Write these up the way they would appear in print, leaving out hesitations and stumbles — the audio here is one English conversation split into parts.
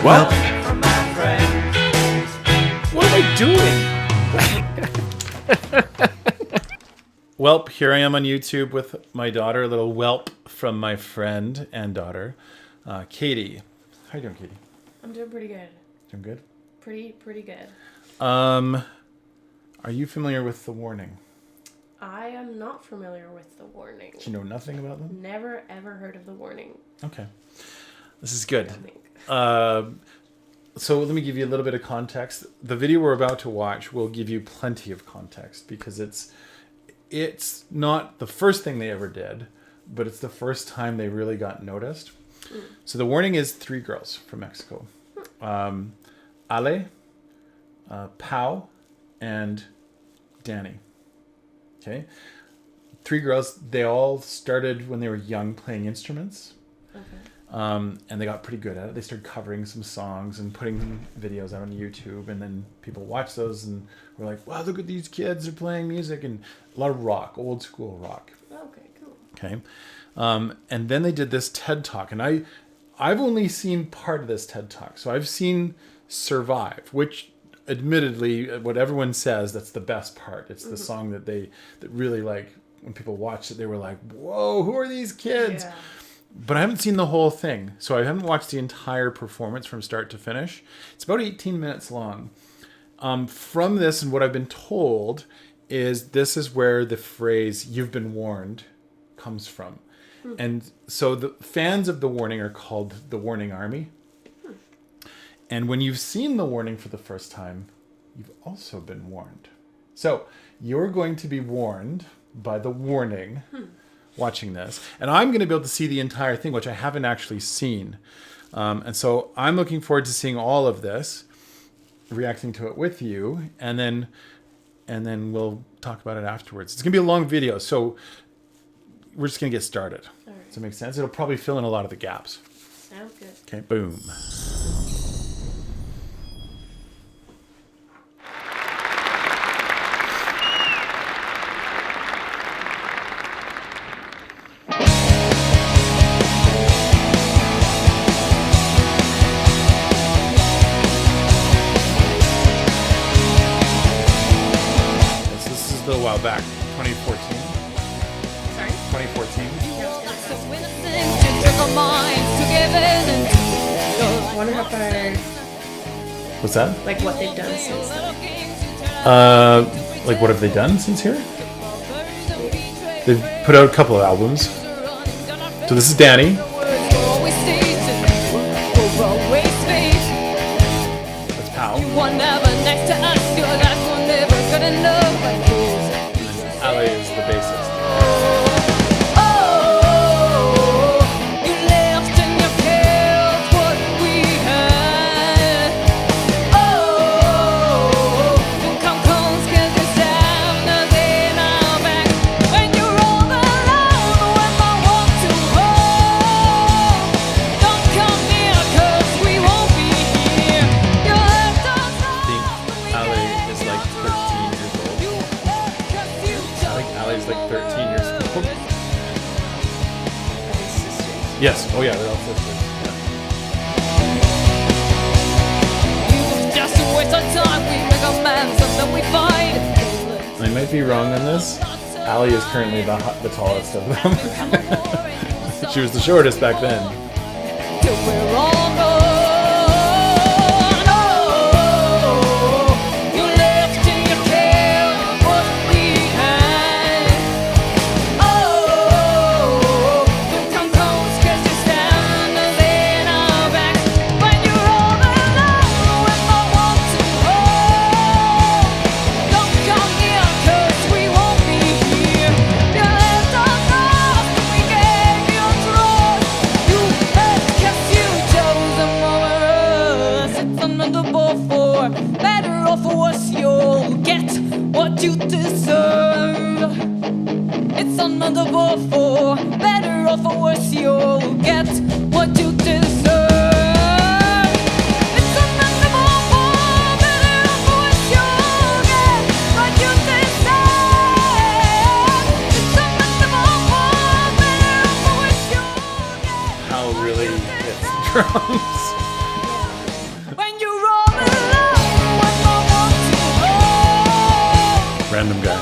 Welp. What am I doing? Welp, here I am on YouTube with my daughter, a little whelp from my friend and daughter, Katie. How you doing, Katie? I'm doing pretty good. Doing good? Pretty good. Are you familiar with the warning? I am not familiar with the warning. Do you know nothing about them? Never ever heard of the warning. Okay. This is good. I think. So let me give you a little bit of context. The video we're about to watch will give you plenty of context because it's not the first thing they ever did, but it's the first time they really got noticed. So the warning is 3 girls from Mexico. Ale, Pau, and Danny. Okay. 3 girls, they all started when they were young playing instruments. Okay. And they got pretty good at it. They started covering some songs and putting videos out on YouTube, and then people watched those and were like, wow, look at these kids, they're playing music, and a lot of rock, old school rock. Okay, cool. Okay. And then they did this TED Talk, and I've only seen part of this TED Talk. So I've seen Survive, which admittedly, what everyone says, that's the best part. It's the song that really, like, when people watched it, they were like, whoa, who are these kids? Yeah. But I haven't seen the whole thing. So I haven't watched the entire performance from start to finish. It's about 18 minutes long. From this, and what I've been told, is this is where the phrase, "you've been warned," comes from. And so the fans of The Warning are called the Warning Army. And when you've seen The Warning for the first time, you've also been warned. So you're going to be warned by The Warning watching this. And I'm going to be able to see the entire thing, which I haven't actually seen. And so I'm looking forward to seeing all of this, reacting to it with you, and then we'll talk about it afterwards. It's going to be a long video, so we're just going to get started. All right. Does that make sense? It'll probably fill in a lot of the gaps. Sounds good. Okay, boom. This is a little while back, 2014. Sorry? 2014. I wonder how far, What's that? like, what they've done since then. Like what have they done since here? They've put out a couple of albums. So this is Danny. That's Pal. Ale is the bassist. Yes. Oh yeah, they're all sisters. Yeah. I might be wrong on this. Ali is currently the tallest of them. She was the shortest back then. How really hits drums. random guy.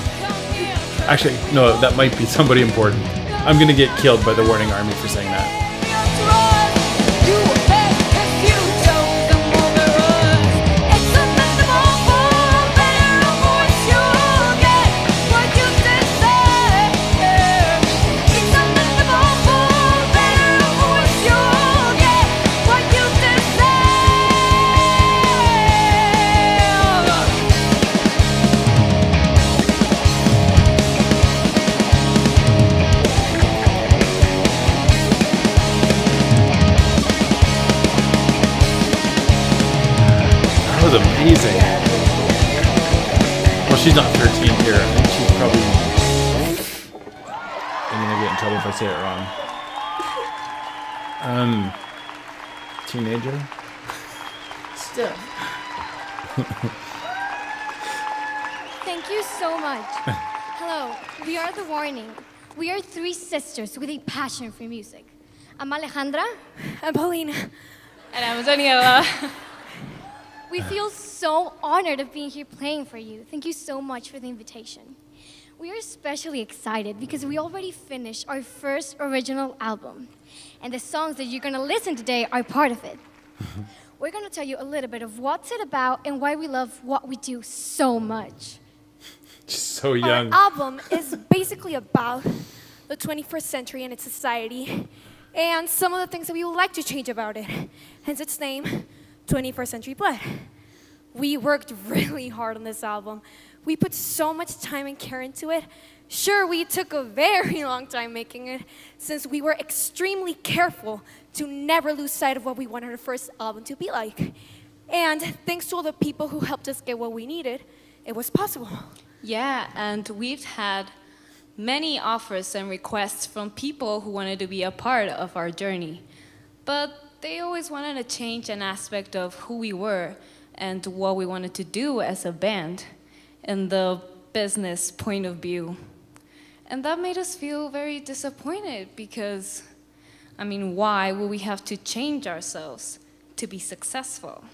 Actually, no, that might be somebody important. I'm gonna get killed by the Warning Army for saying that. That was amazing. Well, she's not 13 here. I think she's probably... I'm gonna get in trouble if I say it wrong. Teenager? Still. Thank you so much. Hello, we are The Warning. We are three sisters with a passion for music. I'm Alejandra. I'm Paulina. And I'm Daniela. We feel so honored of being here playing for you. Thank you so much for the invitation. We are especially excited because we already finished our first original album. And the songs that you're going to listen today are part of it. We're going to tell you a little bit of what's it about and why we love what we do so much. She's so young. Our album is basically about the 21st century and its society and some of the things that we would like to change about it. Hence its name, 21st Century Blood. We worked really hard on this album. We put so much time and care into it. Sure, we took a very long time making it since we were extremely careful to never lose sight of what we wanted our first album to be like. And thanks to all the people who helped us get what we needed, it was possible. Yeah, and we've had many offers and requests from people who wanted to be a part of our journey. But they always wanted to change an aspect of who we were and what we wanted to do as a band in the business point of view. And that made us feel very disappointed because, I mean, why would we have to change ourselves to be successful?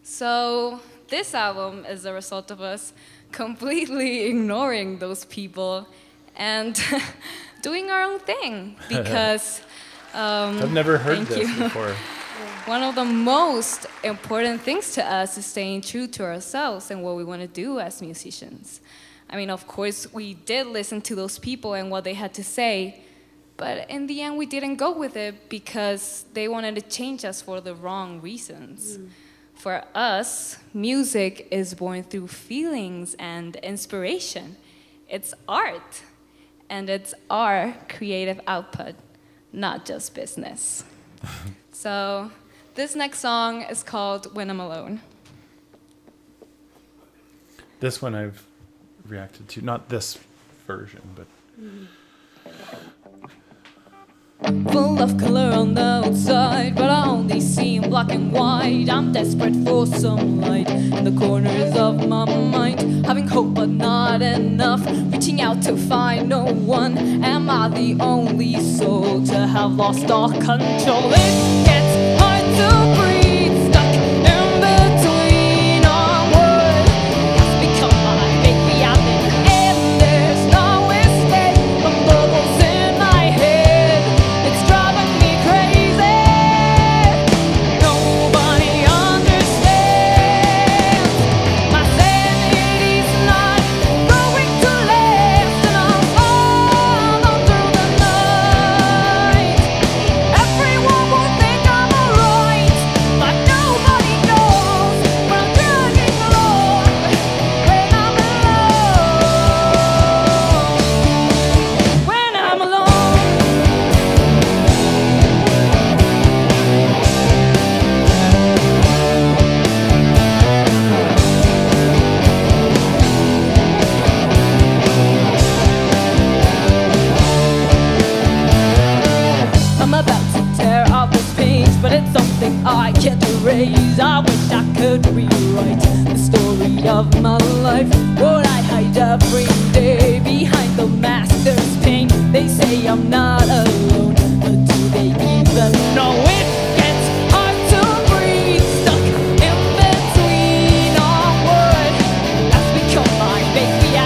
So this album is a result of us completely ignoring those people and doing our own thing because I've never heard this before. one of the most important things to us is staying true to ourselves and what we want to do as musicians. I mean, of course, we did listen to those people and what they had to say, but in the end, we didn't go with it because they wanted to change us for the wrong reasons. For us, music is born through feelings and inspiration. It's art, and it's our creative output, not just business. So this next song is called When I'm Alone. This one I've reacted to, not this version, but Full of color on the outside, but I only see in black and white. I'm desperate for some light in the corners of my mind, having hope but not enough, reaching out to find no one. Am I the only soul to have lost all control? It gets hard to breathe, stuck in between our words. Has become my fake reality, and there's no escape from bubbles in my head. It's driving me crazy. Nobody understands. My sanity's not going to last, and I'm all on through the night. Everyone will think I'm alright, but nobody knows when I'm dragging along when I'm alone. When I'm alone. I'm about to tear off this page, but it's something I can't erase. I wish I could rewrite the story of my life. What I hide every day behind the mask, there's pain. They say I'm not alone, but do they even know? It gets hard to breathe, stuck in between our words. That's become my fake reality.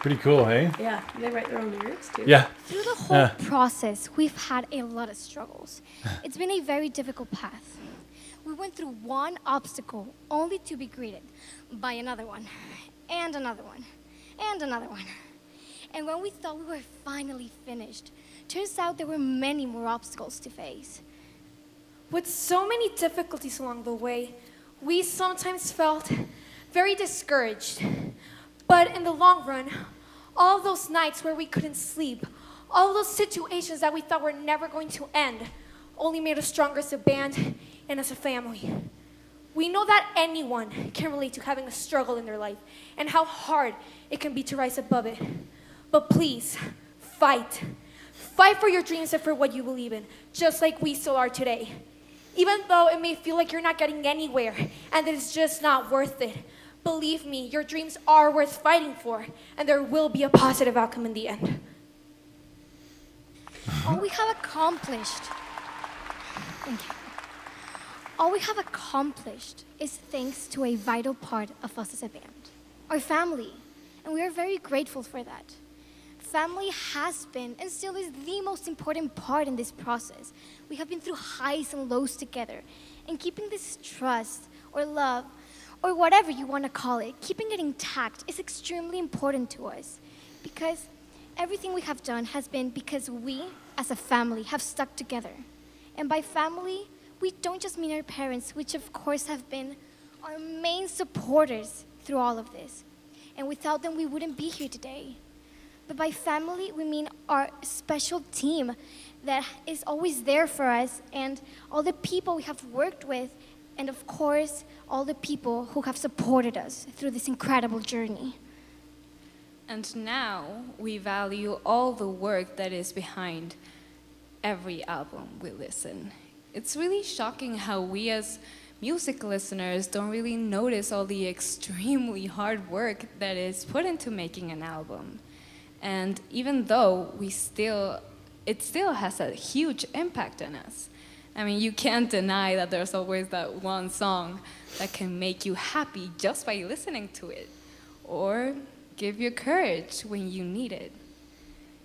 Pretty cool, hey? Yeah, they write their own lyrics too. Yeah. Through the whole process, we've had a lot of struggles. It's been a very difficult path. We went through one obstacle only to be greeted by another one, and another one, and another one. And when we thought we were finally finished, turns out there were many more obstacles to face. With so many difficulties along the way, we sometimes felt very discouraged. But in the long run, all those nights where we couldn't sleep, all those situations that we thought were never going to end, only made us stronger as a band and as a family. We know that anyone can relate to having a struggle in their life and how hard it can be to rise above it. But please, fight. Fight for your dreams and for what you believe in, just like we still are today. Even though it may feel like you're not getting anywhere and that it's just not worth it, believe me, your dreams are worth fighting for, and there will be a positive outcome in the end. All we have accomplished, thank you. All we have accomplished is thanks to a vital part of us as a band, our family, and we are very grateful for that. Family has been and still is the most important part in this process. We have been through highs and lows together, and keeping this trust or love or whatever you want to call it, keeping it intact is extremely important to us because everything we have done has been because we, as a family, have stuck together. And by family, we don't just mean our parents, which of course have been our main supporters through all of this. And without them, we wouldn't be here today. But by family, we mean our special team that is always there for us and all the people we have worked with and of course, all the people who have supported us through this incredible journey. And now we value all the work that is behind every album we listen. It's really shocking how we as music listeners don't really notice all the extremely hard work that is put into making an album. And even though it still has a huge impact on us. I mean, you can't deny that there's always that one song that can make you happy just by listening to it, or give you courage when you need it.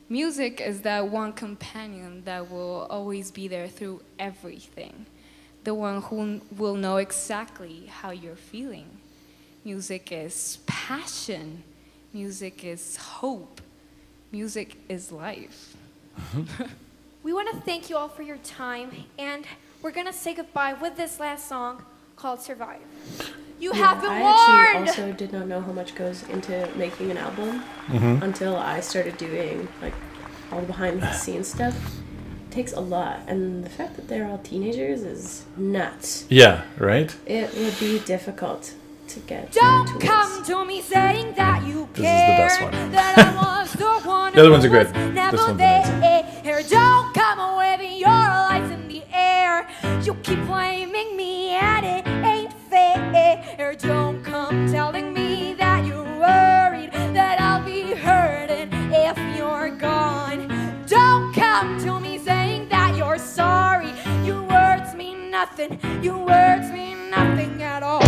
Music is that one companion that will always be there through everything, the one who will know exactly how you're feeling. Music is passion. Music is hope. Music is life. We want to thank you all for your time, and we're going to say goodbye with this last song called Survive. You have been warned! I actually also did not know how much goes into making an album until I started doing like all the behind the scenes stuff. It takes a lot, and the fact that they're all teenagers is nuts. Yeah, right? It would be difficult to get Don't tools. come to me saying that you This is the best care, one. that I was the one The other who ones are good. was This never one's there. amazing. Don't come waving your lights in the air. You keep blaming me and it ain't fair. Don't come telling me that you're worried that I'll be hurting if you're gone. Don't come to me saying that you're sorry. Your words mean nothing. Your words mean nothing at all.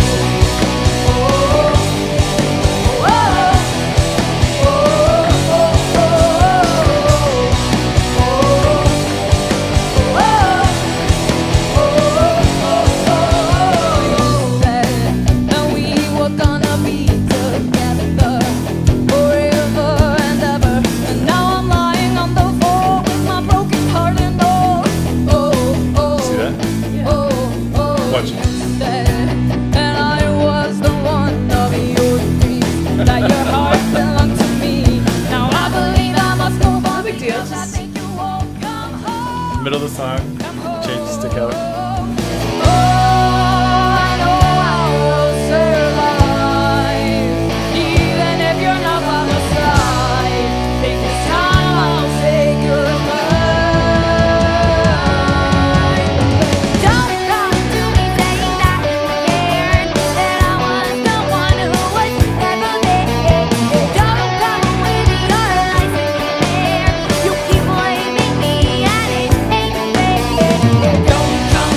See that? Watch it. And I was the one of your dreams, that your heart belonged to me. Now I believe I must go on big deal. because I think you won't come home. Middle of the song, change the stick out. Oh, I know I will survive, even if you're not by my side. Take this time, I'll say goodbye. Don't come to me saying that you cared, that I was the one who was never there. Don't come waving your lights in the air. You keep blaming me and it ain't fair. Don't come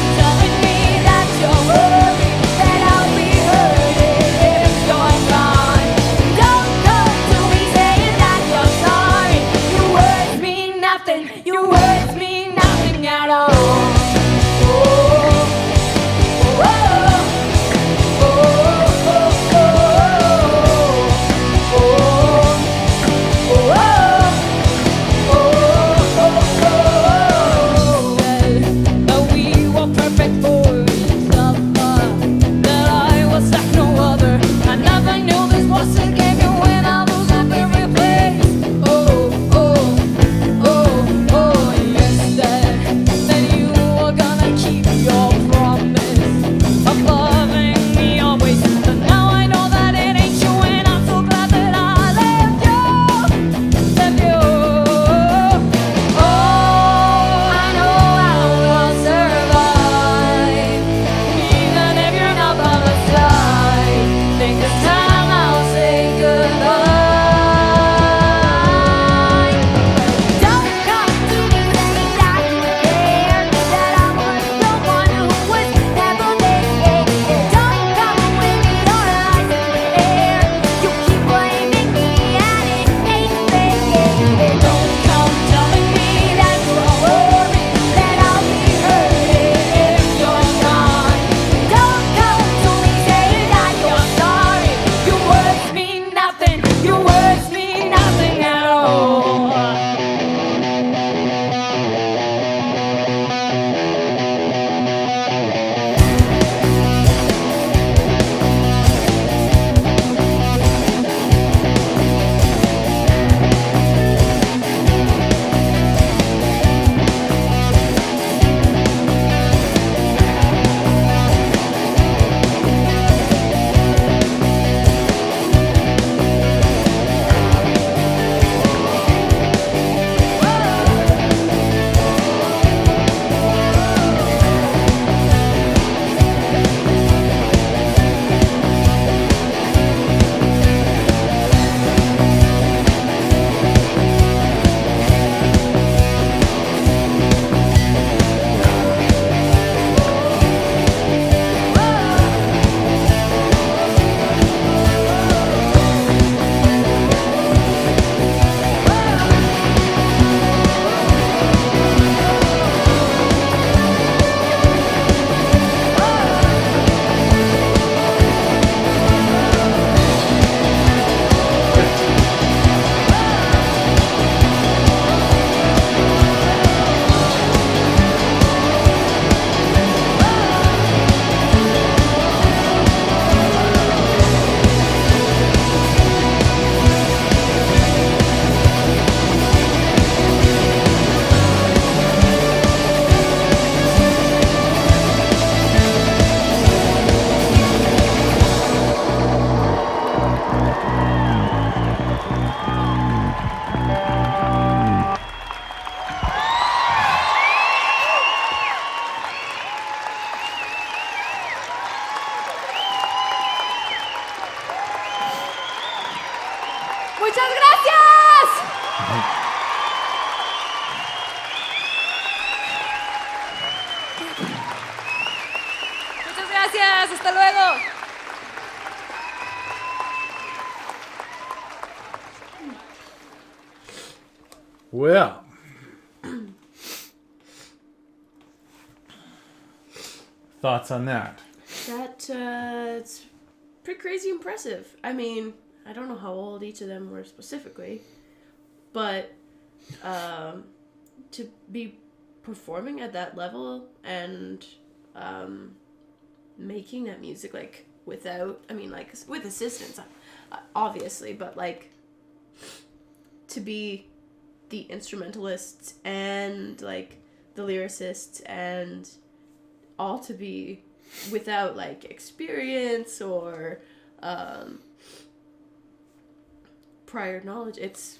Gracias, hasta luego. Well, thoughts on that? It's pretty crazy impressive. I mean, I don't know how old each of them were specifically, but to be performing at that level and making that music like without, I mean, like with assistance, obviously, but like to be the instrumentalists and like the lyricists and all to be without like experience or prior knowledge. It's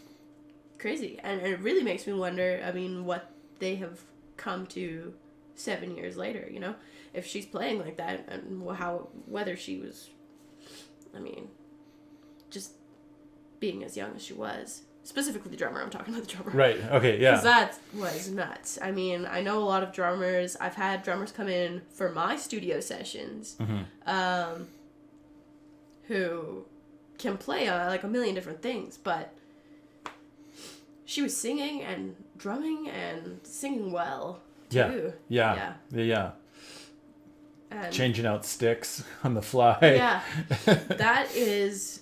crazy, and it really makes me wonder, I mean, what they have come to 7 years later, you know, if she's playing like that, and whether she was, I mean, just being as young as she was. Specifically the drummer, I'm talking about the drummer. Right, okay, yeah. Because that was nuts. I mean, I know a lot of drummers. I've had drummers come in for my studio sessions who can play like a million different things, but she was singing and drumming and singing well, too. Yeah. And Changing out sticks on the fly. yeah, that is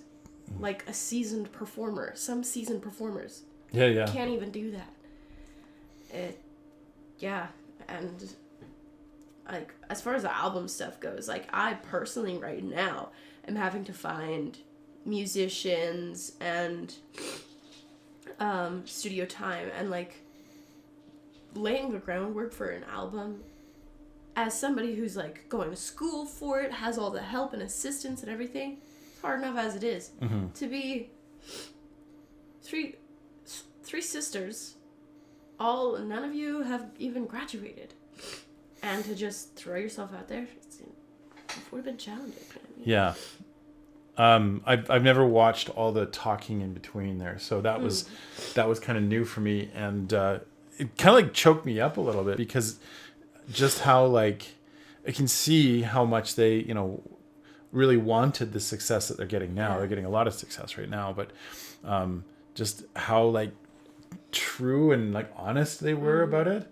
like a seasoned performer. Some seasoned performers can't even do that. And like as far as the album stuff goes, like I personally right now am having to find musicians and studio time and like laying the groundwork for an album. As somebody who's like going to school for it, has all the help and assistance and everything, it's hard enough as it is. To be three sisters, none of you have even graduated, and to just throw yourself out there, it would have been challenging. I mean. Yeah. I've never watched all the talking in between there, so that was kind of new for me, and it kind of like choked me up a little bit because just how like I can see how much they really wanted the success that they're getting now. Yeah. They're getting a lot of success right now, but just how like true and like honest they were about it,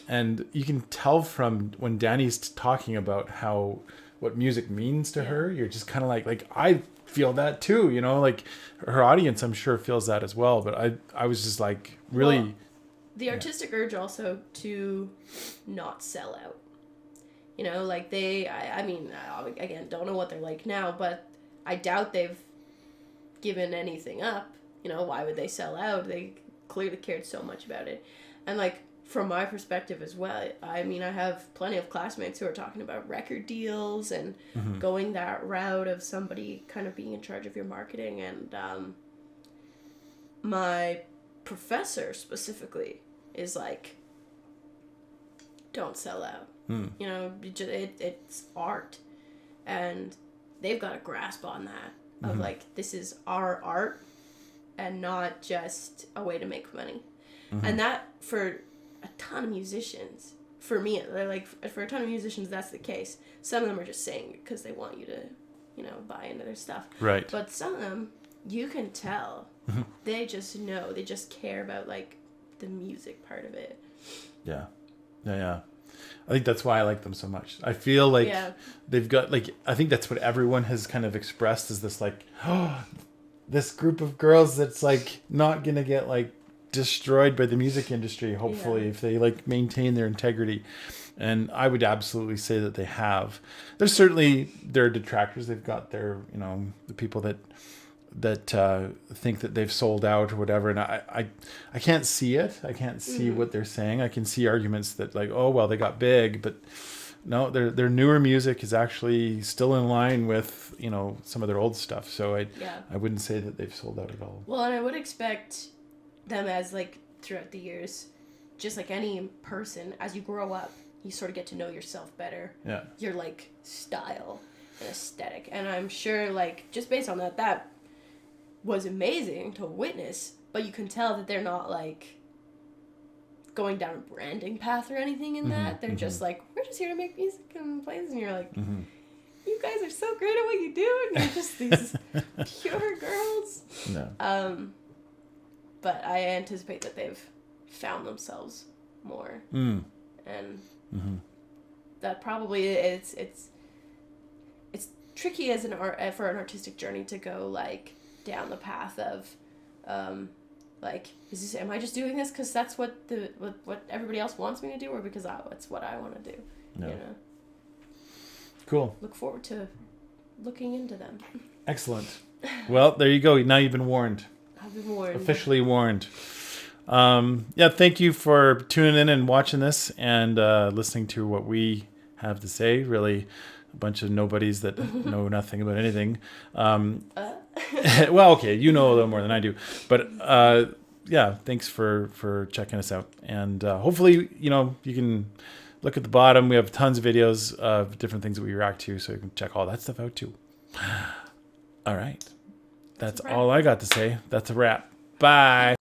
and you can tell from when Danny's talking about what music means to her. You're just kind of like I feel that too, like her audience I'm sure feels that as well, but I was just like really. Well, the artistic urge also to not sell out. Like I mean, again, don't know what they're like now, but I doubt they've given anything up. Why would they sell out? They clearly cared so much about it. And like, from my perspective as well, I mean, I have plenty of classmates who are talking about record deals and going that route of somebody kind of being in charge of your marketing. And my professor specifically is like, don't sell out. It's art, and they've got a grasp on that of like, this is our art and not just a way to make money. And that for a ton of musicians, for me, like for a ton of musicians, that's the case. Some of them are just saying it because they want you to, buy into their stuff. Right. But some of them, you can tell, they just know, they just care about like the music part of it. Yeah. I think that's why I like them so much. I feel like they've got like, I think that's what everyone has kind of expressed is this like, this group of girls that's like not gonna get like destroyed by the music industry, hopefully, if they like maintain their integrity. And I would absolutely say that they have. There's certainly their detractors. They've got their, the people that think that they've sold out or whatever, and I can't see it. I can't see what they're saying. I can see arguments that like, oh well, they got big, but no, their newer music is actually still in line with some of their old stuff. So I wouldn't say that they've sold out at all. Well, and I would expect them, as like throughout the years, just like any person, as you grow up, you sort of get to know yourself better. Yeah. Your like style and aesthetic, and I'm sure like just based on that was amazing to witness, but you can tell that they're not like going down a branding path or anything in that. They're just like, we're just here to make music and play this, and you're like, you guys are so great at what you do, and you're just these pure girls. No. But I anticipate that they've found themselves more, Mm. and Mm-hmm. that probably it's tricky as for an artistic journey to go like down the path of like am I just doing this because that's what everybody else wants me to do, or because it's what I want to do. No. You know. Cool. Look forward to looking into them. Excellent. Well, there you go. Now you've been warned. I've been warned. Officially warned. Yeah, thank you for tuning in and watching this and listening to what we have to say. Really, a bunch of nobodies that know nothing about anything. Well, okay, you know a little more than I do. But yeah, thanks for checking us out. And hopefully, you can look at the bottom. We have tons of videos of different things that we react to, so you can check all that stuff out too. All right. That's all I got to say. That's a wrap. Bye.